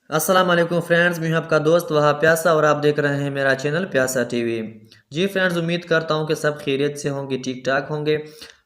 अस्सलाम वालेकुम फ्रेंड्स, मैं हूं आपका दोस्त वहाँ प्यासा और आप देख रहे हैं मेरा चैनल प्यासा टीवी। जी फ्रेंड्स, उम्मीद करता हूं कि सब खैरियत से होंगे, ठीक ठाक होंगे।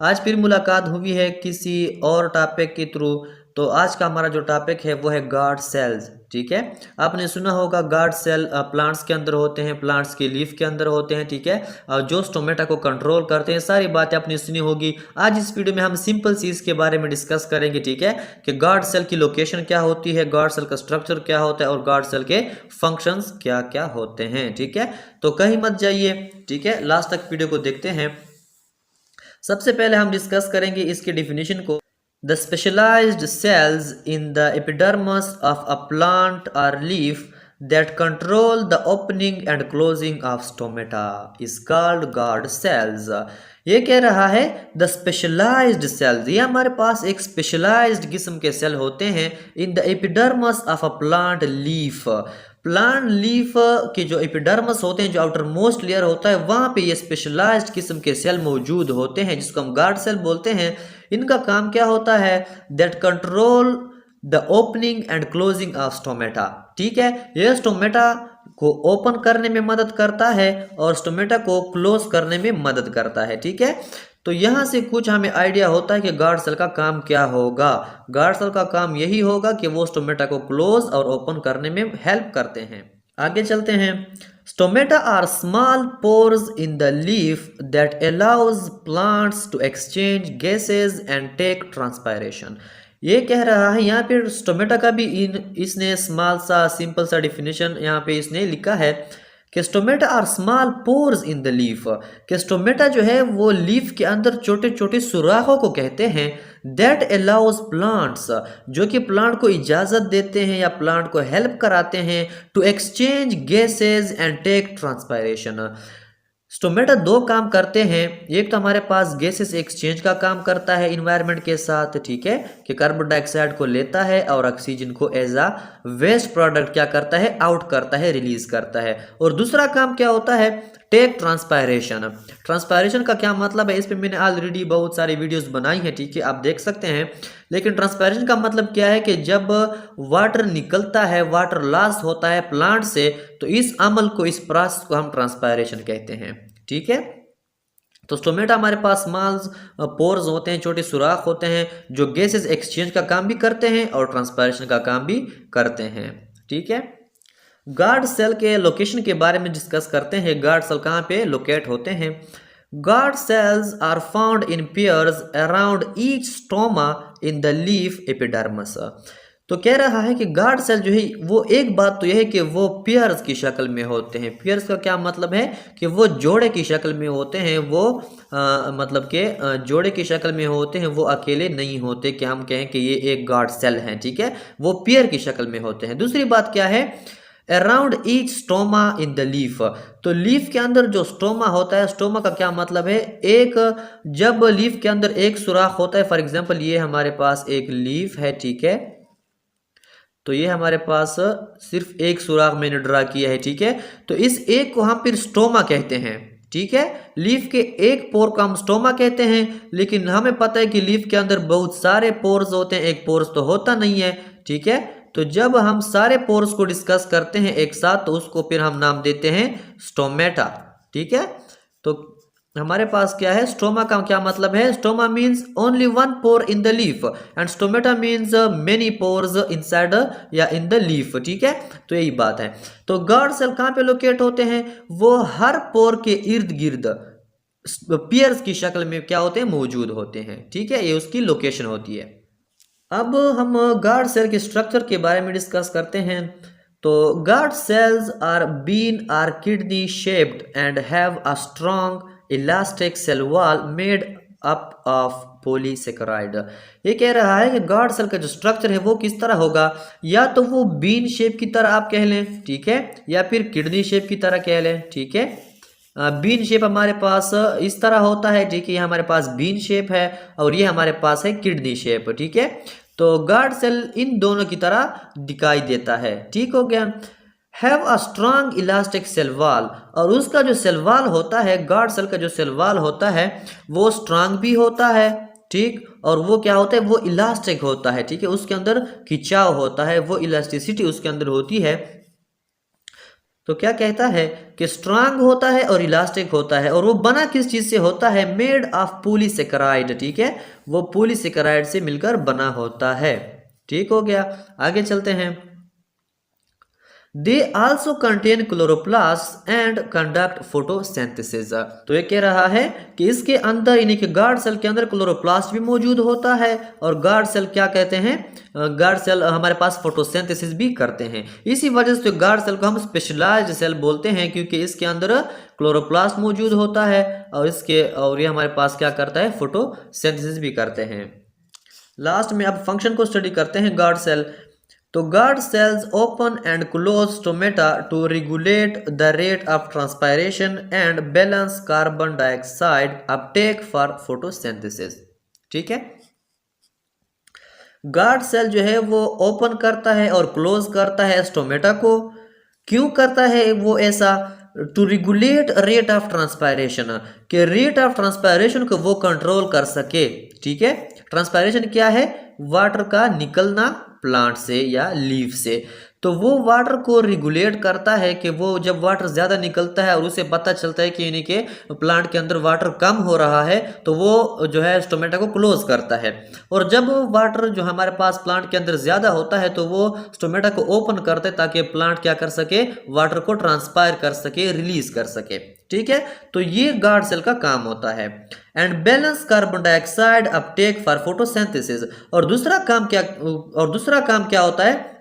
आज फिर मुलाकात हुई है किसी और टॉपिक के थ्रू। तो आज का हमारा जो टॉपिक है वो है गार्ड सेल्स। ठीक है, आपने सुना होगा गार्ड सेल प्लांट्स के अंदर होते हैं, प्लांट्स की लीफ के अंदर होते हैं। ठीक है, और जो स्टोमेटा को कंट्रोल करते हैं, सारी बातें आपने सुनी होगी। आज इस वीडियो में हम सिंपल सी इसके बारे में डिस्कस करेंगे। ठीक है, कि गार्ड सेल की लोकेशन क्या होती है, गार्ड सेल का स्ट्रक्चर क्या होता है और गार्ड सेल के फंक्शंस क्या क्या होते हैं। ठीक है, तो कहीं मत जाइए। ठीक है, लास्ट तक वीडियो को देखते हैं। सबसे पहले हम डिस्कस करेंगे इसके डिफिनीशन को। The specialized cells in the epidermis of a plant or leaf that control the opening and closing of stomata is called guard cells. ये कह रहा है द स्पेशलाइज्ड सेल्स, ये हमारे पास एक स्पेशलाइज्ड किस्म के सेल होते हैं in the epidermis of a plant leaf. Plant leaf के जो एपिडर्मस होते हैं, जो आउटर मोस्ट लेयर होता है, वहाँ पे ये स्पेशलाइज्ड किस्म के सेल मौजूद होते हैं जिसको हम गार्ड सेल बोलते हैं। इनका काम क्या होता है? That control the opening and closing of stomata. ठीक है, यह स्टोमेटा को ओपन करने में मदद करता है और स्टोमेटा को क्लोज करने में मदद करता है। ठीक है, तो यहाँ से कुछ हमें आइडिया होता है कि गार्ड सेल का काम क्या होगा। गार्ड सेल का काम यही होगा कि वो स्टोमेटा को क्लोज और ओपन करने में हेल्प करते हैं। आगे चलते हैं। Stomata are small pores in the leaf that allows plants to exchange gases and take transpiration. ये कह रहा है यहाँ पे स्टोमेटा का भी इसने स्मॉल सा सिंपल सा डिफिनेशन यहाँ पे इसने लिखा है कि stomata are small pores in the leaf. कि स्टोमेटा जो है वो लीफ के अंदर छोटे छोटे सुराखों को कहते हैं। दैट अलाउज प्लांट्स, जो कि प्लांट को इजाज़त देते हैं या प्लांट को हेल्प कराते हैं to exchange gases and take transpiration. Stomata दो काम करते हैं। एक तो हमारे पास गैसेस एक्सचेंज का काम करता है इन्वायरमेंट के साथ। ठीक है, कि कार्बन डाइऑक्साइड को लेता है और ऑक्सीजन को एज अ वेस्ट प्रोडक्ट क्या करता है, आउट करता है, रिलीज करता है। और दूसरा काम क्या होता है? Take transpiration. ट्रांसपायरेशन का क्या मतलब है? इस पे मैंने ऑलरेडी बहुत सारी वीडियोस बनाई हैं। ठीक है, आप देख सकते हैं। लेकिन ट्रांसपायरेशन का मतलब क्या है कि जब वाटर निकलता है, वाटर लॉस होता है प्लांट से, तो इस अमल को, इस प्रोसेस को हम ट्रांसपायरेशन कहते हैं। ठीक है, तो स्टोमेटा हमारे पास स्मॉल पोर्स होते हैं, छोटे सुराख होते हैं, जो गैसेस एक्सचेंज का काम भी करते हैं और ट्रांसपायरेशन का काम भी करते हैं। ठीक है, गार्ड सेल के लोकेशन के बारे में डिस्कस करते हैं। गार्ड सेल कहाँ पे लोकेट होते हैं? Guard cells are found in pairs around each stoma in the leaf epidermis. तो कह रहा है कि गार्ड सेल जो है वो, एक बात तो यह है कि वो पेयर्स की शक्ल में होते हैं। पेयर्स का क्या मतलब है? कि वो जोड़े की शक्ल में होते हैं। वो मतलब के जोड़े की शक्ल में होते हैं, वो अकेले नहीं होते कि हम कहें कि ये एक गार्ड सेल है। ठीक है, वो पेयर की शक्ल में होते हैं। दूसरी बात क्या है? Around each stoma in the leaf. तो लीफ के अंदर जो स्टोमा होता है, स्टोमा का क्या मतलब है? एक, जब लीफ के अंदर एक सुराख होता है, फॉर एग्जांपल ये हमारे पास एक लीफ है। ठीक है, तो ये हमारे पास सिर्फ एक सुराख मैंने ड्रा किया है। ठीक है, तो इस एक को हम फिर स्टोमा कहते हैं। ठीक है, लीफ के एक पोर को हम स्टोमा कहते हैं। लेकिन हमें पता है कि लीफ के अंदर बहुत सारे पोर्स होते हैं, एक पोर्स तो होता नहीं है। ठीक है, तो जब हम सारे पोर्स को डिस्कस करते हैं एक साथ, तो उसको फिर हम नाम देते हैं स्टोमेटा। ठीक है, तो हमारे पास क्या है? स्टोमा का क्या मतलब है? Stoma means only one pore in the leaf and stomata means many pores inside या इन द लीफ। ठीक है, तो यही बात है। तो गार्ड सेल कहाँ पे लोकेट होते हैं? वो हर पोर के इर्द गिर्द पेयर्स की शक्ल में क्या होते हैं? मौजूद होते हैं। ठीक है, ये उसकी लोकेशन होती है। अब हम गार्ड सेल के स्ट्रक्चर के बारे में डिस्कस करते हैं। तो guard cells are bean or kidney shaped and have a strong elastic cell wall made up of polysaccharide. ये कह रहा है कि गार्ड सेल का जो स्ट्रक्चर है वो किस तरह होगा? या तो वो बीन शेप की तरह आप कह लें, ठीक है, या फिर किडनी शेप की तरह कह लें। ठीक है, बीन शेप हमारे पास इस तरह होता है। ठीक है, ये हमारे पास बीन शेप है और ये हमारे पास है किडनी शेप। ठीक है, तो गार्ड सेल इन दोनों की तरह दिखाई देता है। ठीक हो गया। Have a strong elastic cell wall, और उसका जो सेल वॉल होता है, गार्ड सेल का जो सेल वॉल होता है वो स्ट्रॉन्ग भी होता है। ठीक। और वो क्या होता है, वो इलास्टिक होता है, ठीक है, उसके अंदर खिंचाव होता है, वो इलास्टिसिटी उसके अंदर होती है। तो क्या कहता है कि स्ट्रांग होता है और इलास्टिक होता है, और वो बना किस चीज से होता है, मेड ऑफ पॉलीसेकेराइड, ठीक है, वो पॉलीसेकेराइड से मिलकर बना होता है। ठीक हो गया, आगे चलते हैं। They also contain chloroplast and conduct photosynthesis. तो ये कह रहा है कि इसके अंदर, यानी कि गार्ड सेल के अंदर क्लोरोप्लास्ट भी मौजूद होता है, और गार्ड सेल क्या कहते हैं, गार्ड सेल हमारे पास फोटोसिंथेसिस भी करते हैं। इसी वजह से गार्ड सेल को हम स्पेशलाइज्ड सेल बोलते हैं, क्योंकि इसके अंदर क्लोरोप्लास्ट मौजूद होता है, और ये हमारे पास क्या करता है, फोटोसिंथेसिस भी करते हैं। लास्ट में अब फंक्शन को स्टडी करते हैं गार्ड सेल। तो guard cells open and close stomata to regulate the rate of transpiration and balance carbon dioxide uptake for photosynthesis. ठीक है, गार्ड सेल जो है वो ओपन करता है और क्लोज करता है स्टोमेटा को। क्यों करता है वो ऐसा, to regulate rate of transpiration, के रेट ऑफ ट्रांसपायरेशन को वो कंट्रोल कर सके। ठीक है, ट्रांसपायरेशन क्या है, वाटर का निकलना प्लांट से या लीफ से, तो वो वाटर को रेगुलेट करता है कि वो जब वाटर ज़्यादा निकलता है और उसे पता चलता है कि यानी कि प्लांट के अंदर वाटर कम हो रहा है, तो वो जो है स्टोमेटा को क्लोज करता है। और जब वाटर जो हमारे पास प्लांट के अंदर ज़्यादा होता है, तो वो स्टोमेटा को ओपन करते हैं ताकि प्लांट क्या कर सके, वाटर को ट्रांसपायर कर सके, रिलीज कर सके। ठीक है, तो ये गार्ड सेल का काम होता है। And balance carbon dioxide uptake for photosynthesis. और दूसरा काम क्या होता है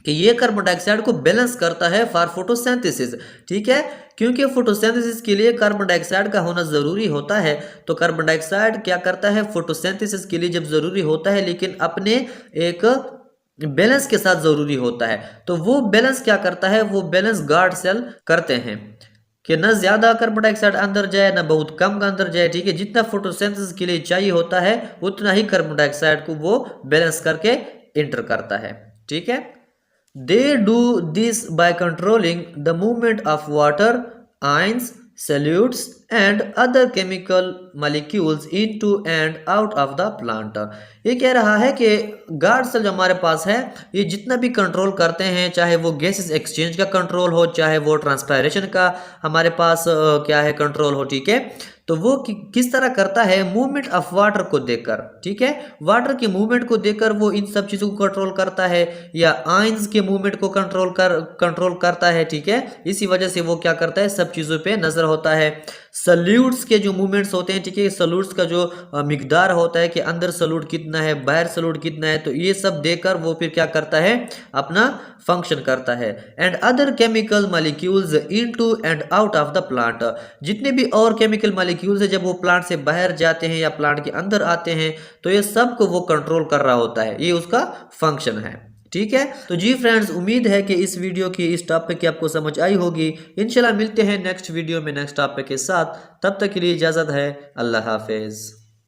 कि ये कार्बन डाइऑक्साइड को बैलेंस करता है फॉर फोटोसिंथेसिस। ठीक है, क्योंकि फोटोसिंथेसिस के लिए कार्बन डाइऑक्साइड का होना जरूरी होता है। तो कार्बन डाइऑक्साइड क्या करता है, फोटोसिंथेसिस के लिए जब जरूरी होता है, लेकिन अपने एक बैलेंस के साथ जरूरी होता है, तो वो बैलेंस क्या करता है, वो बैलेंस गार्ड सेल करते हैं कि न ज्यादा कार्बन डाइऑक्साइड अंदर जाए, न बहुत कम अंदर जाए। ठीक है, जितना फोटोसिंथेसिस के लिए चाहिए होता है, उतना ही कार्बन डाइऑक्साइड को वो बैलेंस करके एंटर करता है। ठीक है, they do this by controlling the movement of water, ions, solutes and other chemical molecules into and out of the plant। ये कह रहा है कि गार्ड सेल जो हमारे पास है, ये जितना भी कंट्रोल करते हैं, चाहे वो गैसेस एक्सचेंज का कंट्रोल हो, चाहे वो ट्रांसपायरेशन का हमारे पास क्या है कंट्रोल हो। ठीक है, तो वो किस तरह करता है, मूवमेंट ऑफ वाटर को देखकर। ठीक है, वाटर के मूवमेंट को देखकर वो इन सब चीजों को कंट्रोल करता है, या आयंस के मूवमेंट को कंट्रोल करता है। ठीक है, इसी वजह से वो क्या करता है, सब चीजों पे नजर होता है। सल्यूट्स के जो मूवमेंट्स होते हैं, ठीक है, सल्यूट्स का जो मिकदार होता है कि अंदर सल्यूट कितना है, बाहर सल्यूट कितना है, तो ये सब देखकर वो फिर क्या करता है, अपना फंक्शन करता है। And other chemical molecules into and out of the plant. जितने भी और केमिकल मॉलिक्यूल्स है, जब वो प्लांट से बाहर जाते हैं या प्लांट के अंदर आते हैं, तो ये सब को वो कंट्रोल कर रहा होता है, ये उसका फंक्शन है। ठीक है, तो जी फ्रेंड्स, उम्मीद है कि इस वीडियो की इस टॉपिक की आपको समझ आई होगी। इंशाल्लाह मिलते हैं नेक्स्ट वीडियो में नेक्स्ट टॉपिक के साथ, तब तक के लिए इजाज़त है, अल्लाह हाफिज़।